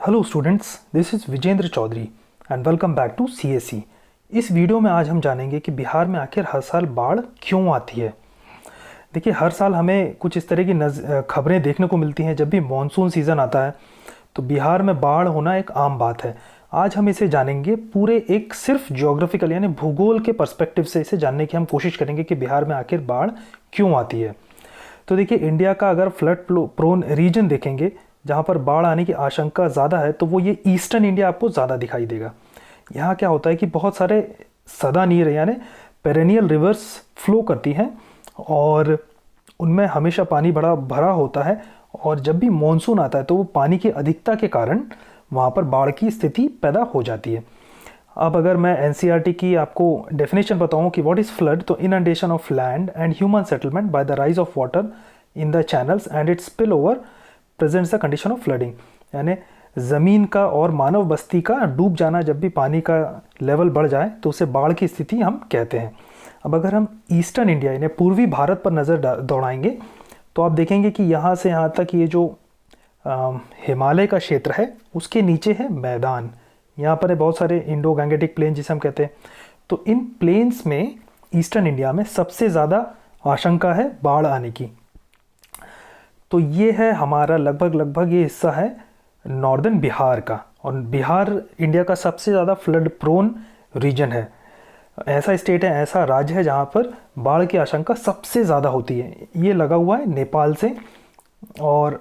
Hello students, this is Vijendra Chaudhary and welcome back to CSE। इस video में आज हम जानेंगे कि बिहार में आखिर हर साल बाढ़ क्यों आती है। देखिए, हर साल हमें कुछ इस तरह की खबरें देखने को मिलती हैं। जब भी मॉनसून सीज़न आता है तो बिहार में बाढ़ होना एक आम बात है। आज हम इसे जानेंगे पूरे एक सिर्फ ज्योग्राफिकल यानी भूगोल के पर्सपेक्टिव से इसे जानने की हम कोशिश करेंगे कि बिहार में आखिर बाढ़ क्यों आती है। तो देखिए, इंडिया का अगर फ्लड प्रोन रीजन देखेंगे जहाँ पर बाढ़ आने की आशंका ज़्यादा है तो वो ये ईस्टर्न इंडिया आपको ज़्यादा दिखाई देगा। यहाँ क्या होता है कि बहुत सारे सदा नीर यानी पेरेनियल रिवर्स फ्लो करती हैं और उनमें हमेशा पानी बड़ा भरा होता है, और जब भी मॉनसून आता है तो वो पानी की अधिकता के कारण वहाँ पर बाढ़ की स्थिति पैदा हो जाती है। अब अगर मैं NCERT की आपको डेफिनेशन बताऊँ कि व्हाट इज़ फ्लड, तो inundation of land and human settlement by the rise of water in the channels and it's spill over presents the condition of flooding. यानी ज़मीन का और मानव बस्ती का डूब जाना, जब भी पानी का लेवल बढ़ जाए तो उसे बाढ़ की स्थिति हम कहते हैं। अब अगर हम ईस्टर्न इंडिया यानी पूर्वी भारत पर नज़र दौड़ाएंगे तो आप देखेंगे कि यहाँ से यहाँ तक ये जो हिमालय का क्षेत्र है उसके नीचे है मैदान। यहाँ पर है बहुत सारे इंडो गैंगेटिक प्लेन जिसे हम कहते हैं। तो इन प्लेन्स में ईस्टर्न इंडिया में सबसे ज़्यादा आशंका है बाढ़ आने की। तो ये है हमारा लगभग ये हिस्सा है नॉर्दर्न बिहार का, और बिहार इंडिया का सबसे ज़्यादा फ्लड प्रोन रीजन है। ऐसा स्टेट है, ऐसा राज्य है जहाँ पर बाढ़ की आशंका सबसे ज़्यादा होती है। ये लगा हुआ है नेपाल से, और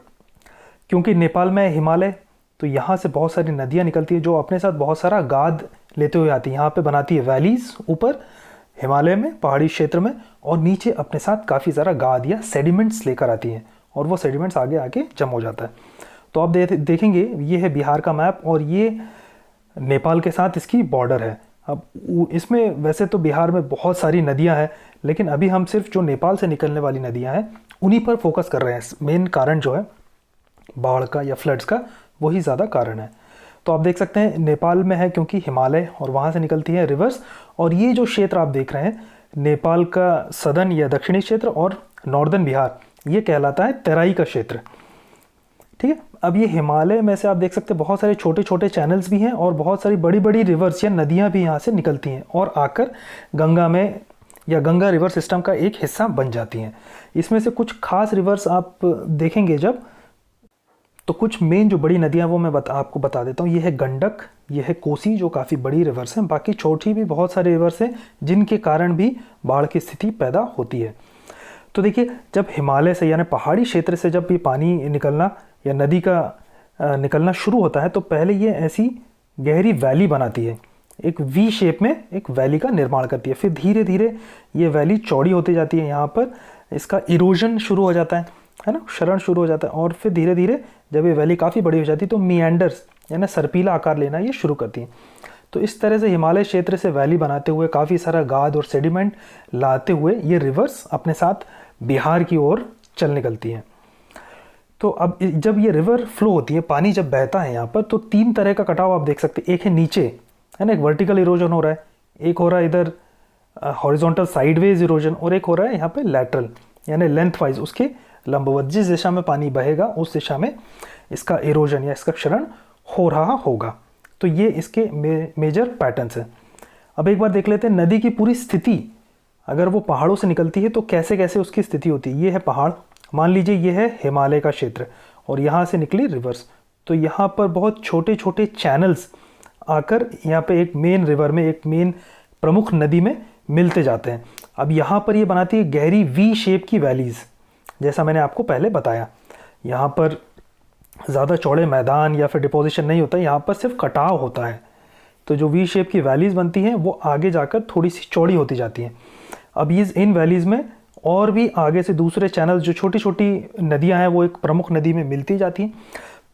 क्योंकि नेपाल में हिमालय तो यहाँ से बहुत सारी नदियाँ निकलती है जो अपने साथ बहुत सारा गाद लेते हुए आती है। यहाँ पे बनाती है वैलीज़ ऊपर हिमालय में पहाड़ी क्षेत्र में, और नीचे अपने साथ काफ़ी सारा गाद या सेडिमेंट्स लेकर आती हैं, और वो सेडिमेंट्स आगे आके जम हो जाता है। तो आप देखेंगे ये है बिहार का मैप, और ये नेपाल के साथ इसकी बॉर्डर है। अब इसमें वैसे तो बिहार में बहुत सारी नदियां हैं, लेकिन अभी हम सिर्फ जो नेपाल से निकलने वाली नदियां हैं उन्हीं पर फोकस कर रहे हैं। मेन कारण जो है बाढ़ का या फ्लड्स का वही ज़्यादा कारण है। तो आप देख सकते हैं नेपाल में है क्योंकि हिमालय और वहाँ से निकलती है रिवर्स, और ये जो क्षेत्र आप देख रहे हैं नेपाल का सदर्न या दक्षिणी क्षेत्र और नॉर्दर्न बिहार, ये कहलाता है तराई का क्षेत्र। ठीक है। अब ये हिमालय में से आप देख सकते हैं बहुत सारे छोटे छोटे चैनल्स भी हैं, और बहुत सारी बड़ी बड़ी रिवर्स या नदियां भी यहाँ से निकलती हैं और आकर गंगा में या गंगा रिवर सिस्टम का एक हिस्सा बन जाती हैं। इसमें से कुछ खास रिवर्स आप देखेंगे जब, तो कुछ मेन जो बड़ी नदियाँ वो मैं आपको बता देता हूँ। ये है गंडक, ये है कोसी जो काफ़ी बड़ी रिवर्स हैं। बाकी छोटी भी बहुत सारे रिवर्स हैं जिनके कारण भी बाढ़ की स्थिति पैदा होती है। तो देखिए, जब हिमालय से यानी पहाड़ी क्षेत्र से जब भी पानी निकलना या नदी का निकलना शुरू होता है तो पहले ये ऐसी गहरी वैली बनाती है, एक वी शेप में एक वैली का निर्माण करती है। फिर धीरे धीरे ये वैली चौड़ी होती जाती है, यहाँ पर इसका इरोजन शुरू हो जाता है ना, क्षरण शुरू हो जाता है। और फिर धीरे धीरे जब ये वैली काफ़ी बड़ी हो जाती है तो मिएंडर्स यानी सर्पीला आकार लेना ये शुरू करती है। तो इस तरह से हिमालय क्षेत्र से वैली बनाते हुए काफ़ी सारा गाद और सेडिमेंट लाते हुए ये रिवर्स अपने साथ बिहार की ओर चल निकलती हैं। तो अब जब ये रिवर फ्लो होती है, पानी जब बहता है यहाँ पर, तो तीन तरह का कटाव आप देख सकते हैं। एक है नीचे, है ना, एक वर्टिकल इरोजन हो रहा है, एक हो रहा है इधर हॉरिजॉन्टल साइडवेज इरोजन, और एक हो रहा है यहाँ पे लैटरल यानी लेंथ वाइज उसके लंबवत। जिस दिशा में पानी बहेगा उस दिशा में इसका इरोजन या इसका क्षरण हो रहा होगा। तो ये इसके मेजर पैटर्न्स हैं। अब एक बार देख लेते हैं नदी की पूरी स्थिति। अगर वो पहाड़ों से निकलती है तो कैसे कैसे उसकी स्थिति होती है। ये है पहाड़, मान लीजिए ये है हिमालय का क्षेत्र, और यहाँ से निकली रिवर्स। तो यहाँ पर बहुत छोटे छोटे चैनल्स आकर यहाँ पे एक मेन रिवर में, एक मेन प्रमुख नदी में मिलते जाते हैं। अब यहाँ पर ये बनाती है गहरी वी शेप की वैलीज़, जैसा मैंने आपको पहले बताया। यहाँ पर ज़्यादा चौड़े मैदान या फिर डिपोजिशन नहीं होता, यहाँ पर सिर्फ कटाव होता है। तो जो वी शेप की वैलीज़ बनती हैं वो आगे जाकर थोड़ी सी चौड़ी होती जाती हैं। अब ये इन वैलीज़ में और भी आगे से दूसरे चैनल जो छोटी छोटी नदियां हैं वो एक प्रमुख नदी में मिलती जाती हैं।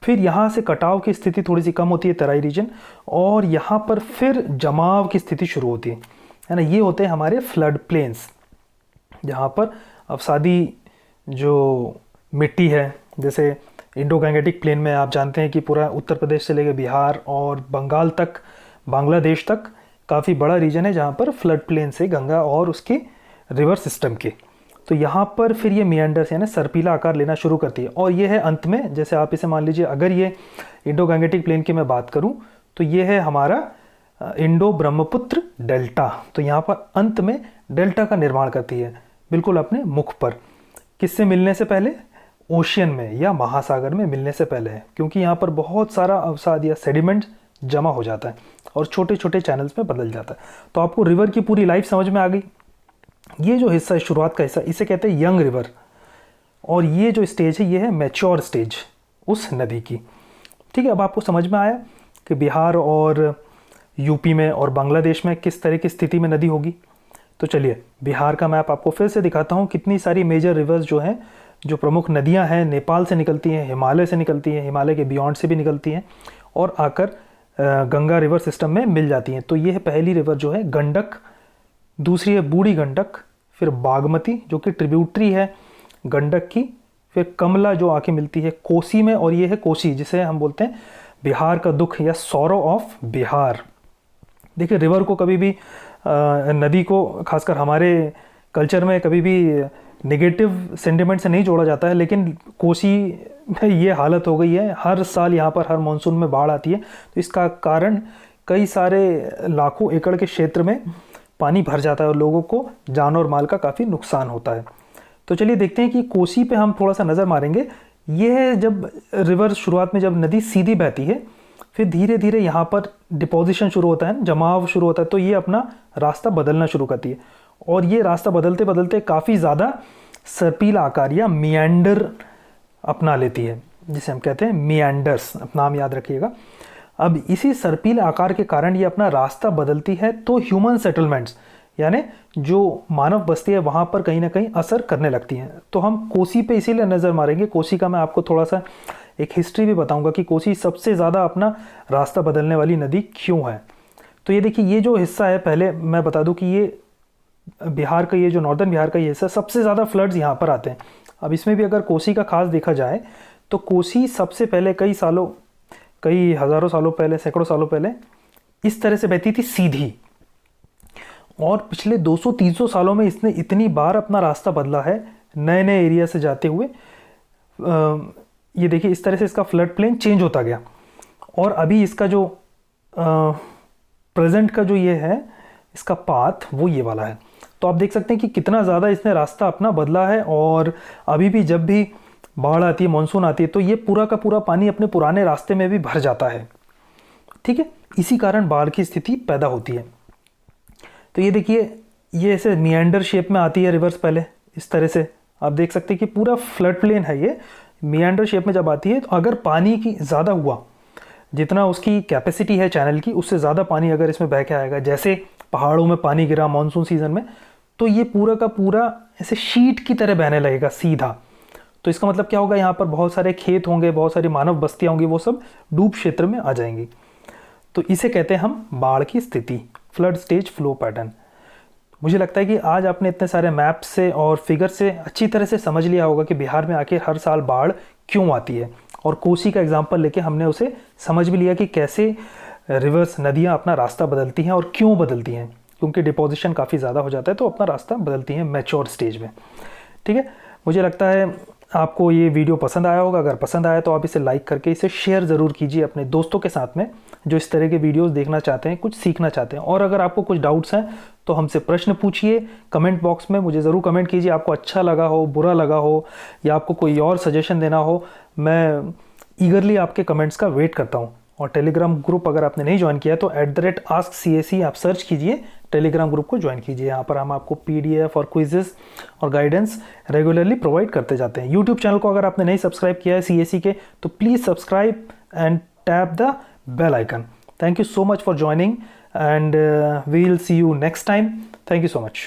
फिर यहाँ से कटाव की स्थिति थोड़ी सी कम होती है, तराई रीजन, और यहाँ पर फिर जमाव की स्थिति शुरू होती है ना। ये होते हैं हमारे फ्लड प्लेन्स, जहाँ पर अवसादी जो मिट्टी है, जैसे इंडो गैंगेटिक प्लेन में आप जानते हैं कि पूरा उत्तर प्रदेश से लेकर बिहार और बंगाल तक, बांग्लादेश तक काफ़ी बड़ा रीजन है जहाँ पर फ्लड प्लेन से गंगा और उसके रिवर सिस्टम के। तो यहाँ पर फिर ये मिएंडर्स यानी सर्पीला आकार लेना शुरू करती है, और ये है अंत में, जैसे आप इसे मान लीजिए अगर ये इंडो गंगेटिक प्लेन की मैं बात करूं तो ये है हमारा इंडो ब्रह्मपुत्र डेल्टा। तो यहाँ पर अंत में डेल्टा का निर्माण करती है, बिल्कुल अपने मुख पर। किससे मिलने से पहले? ओशियन में या महासागर में मिलने से पहले है, क्योंकि यहाँ पर बहुत सारा अवसाद या सेडिमेंट जमा हो जाता है और छोटे छोटे चैनल्स में बदल जाता है। तो आपको रिवर की पूरी लाइफ समझ में आ गई। ये जो हिस्सा है, शुरुआत का हिस्सा, इसे कहते हैं यंग रिवर, और ये जो स्टेज है ये है मैच्योर स्टेज उस नदी की। ठीक है, अब आपको समझ में आया कि बिहार और यूपी में और बांग्लादेश में किस तरह की स्थिति में नदी होगी। तो चलिए बिहार का मैप आपको फिर से दिखाता हूँ। कितनी सारी मेजर रिवर्स जो हैं, जो प्रमुख नदियाँ हैं, नेपाल से निकलती हैं, हिमालय से निकलती हैं, हिमालय के बियॉन्ड से भी निकलती हैं और आकर गंगा रिवर सिस्टम में मिल जाती हैं। तो ये है पहली रिवर जो है गंडक, दूसरी है बूढ़ी गंडक, फिर बागमती जो कि ट्रिब्यूटरी है गंडक की, फिर कमला जो आके मिलती है कोसी में, और ये है कोसी जिसे हम बोलते हैं बिहार का दुख या सौरो ऑफ बिहार। देखिए रिवर को कभी भी नदी को खासकर हमारे कल्चर में कभी भी नेगेटिव सेंटिमेंट से नहीं जोड़ा जाता है, लेकिन कोसी में ये हालत हो गई है, हर साल यहाँ पर हर मानसून में बाढ़ आती है। तो इसका कारण कई सारे लाखों एकड़ के क्षेत्र में पानी भर जाता है और लोगों को जान और माल का काफ़ी नुकसान होता है। तो चलिए देखते हैं कि कोसी पे हम थोड़ा सा नज़र मारेंगे। ये है जब रिवर शुरुआत में जब नदी सीधी बहती है, फिर धीरे धीरे यहाँ पर डिपोजिशन शुरू होता है, जमाव शुरू होता है, तो ये अपना रास्ता बदलना शुरू करती है और ये रास्ता बदलते बदलते काफ़ी ज़्यादा सर्पीला आकार या मियांडर अपना लेती है, जिसे हम कहते हैं मियांडर्स, नाम याद रखिएगा। अब इसी सर्पीले आकार के कारण ये अपना रास्ता बदलती है, तो ह्यूमन सेटलमेंट्स यानी जो मानव बस्ती है वहाँ पर कहीं ना कहीं असर करने लगती हैं। तो हम कोसी पे इसीलिए नज़र मारेंगे। कोसी का मैं आपको थोड़ा सा एक हिस्ट्री भी बताऊंगा कि कोसी सबसे ज़्यादा अपना रास्ता बदलने वाली नदी क्यों है। तो ये देखिए, ये जो हिस्सा है, पहले मैं बता दूं कि ये बिहार का, ये जो नॉर्दर्न बिहार का ये हिस्सा, सबसे ज़्यादा फ्लड्स यहाँ पर आते हैं। अब इसमें भी अगर कोसी का खास देखा जाए तो कोसी सबसे पहले कई हज़ारों सालों पहले, सैकड़ों सालों पहले इस तरह से बहती थी सीधी, और पिछले 200-300 सालों में इसने इतनी बार अपना रास्ता बदला है नए नए एरिया से जाते हुए। ये देखिए इस तरह से इसका फ्लड प्लेन चेंज होता गया, और अभी इसका जो प्रेजेंट का जो ये है इसका पाथ वो ये वाला है। तो आप देख सकते हैं कि कितना ज़्यादा इसने रास्ता अपना बदला है, और अभी भी जब भी बाढ़ आती है, मानसून आती है, तो ये पूरा का पूरा पानी अपने पुराने रास्ते में भी भर जाता है। ठीक है, इसी कारण बाढ़ की स्थिति पैदा होती है। तो ये देखिए, ये ऐसे मियांडर शेप में आती है रिवर्स, पहले इस तरह से आप देख सकते हैं कि पूरा फ्लड प्लेन है, ये मियांडर शेप में जब आती है, तो अगर पानी की ज़्यादा हुआ, जितना उसकी कैपेसिटी है चैनल की, उससे ज़्यादा पानी अगर इसमें बह के आएगा, जैसे पहाड़ों में पानी गिरा मानसून सीजन में, तो ये पूरा का पूरा ऐसे शीट की तरह बहने लगेगा सीधा। तो इसका मतलब क्या होगा, यहाँ पर बहुत सारे खेत होंगे, बहुत सारी मानव बस्तियाँ होंगी, वो सब डूब क्षेत्र में आ जाएंगी। तो इसे कहते हैं हम बाढ़ की स्थिति, फ्लड स्टेज फ्लो पैटर्न। मुझे लगता है कि आज आपने इतने सारे मैप से और फिगर से अच्छी तरह से समझ लिया होगा कि बिहार में आखिर हर साल बाढ़ क्यों आती है, और कोसी का एग्जाम्पल लेके हमने उसे समझ भी लिया कि कैसे रिवर्स नदियाँ अपना रास्ता बदलती हैं और क्यों बदलती हैं, क्योंकि डिपोजिशन काफ़ी ज़्यादा हो जाता है तो अपना रास्ता बदलती हैं मैच्योर स्टेज में। ठीक है, मुझे लगता है आपको ये वीडियो पसंद आया होगा। अगर पसंद आया तो आप इसे लाइक करके इसे शेयर ज़रूर कीजिए अपने दोस्तों के साथ में, जो इस तरह के वीडियोस देखना चाहते हैं, कुछ सीखना चाहते हैं। और अगर आपको कुछ डाउट्स हैं तो हमसे प्रश्न पूछिए कमेंट बॉक्स में, मुझे ज़रूर कमेंट कीजिए। आपको अच्छा लगा हो, बुरा लगा हो, या आपको कोई और सजेशन देना हो, मैं ईगरली आपके कमेंट्स का वेट करता हूँ। और टेलीग्राम ग्रुप अगर आपने नहीं ज्वाइन किया तो @AskCAC आप सर्च कीजिए, टेलीग्राम ग्रुप को ज्वाइन कीजिए। यहाँ पर हम आपको PDF और क्विजेस और गाइडेंस रेगुलरली प्रोवाइड करते जाते हैं। यूट्यूब चैनल को अगर आपने नहीं सब्सक्राइब किया है CAC के, तो please subscribe and tap the bell icon. Thank you so much for joining, and we'll see you next time. Thank you so much.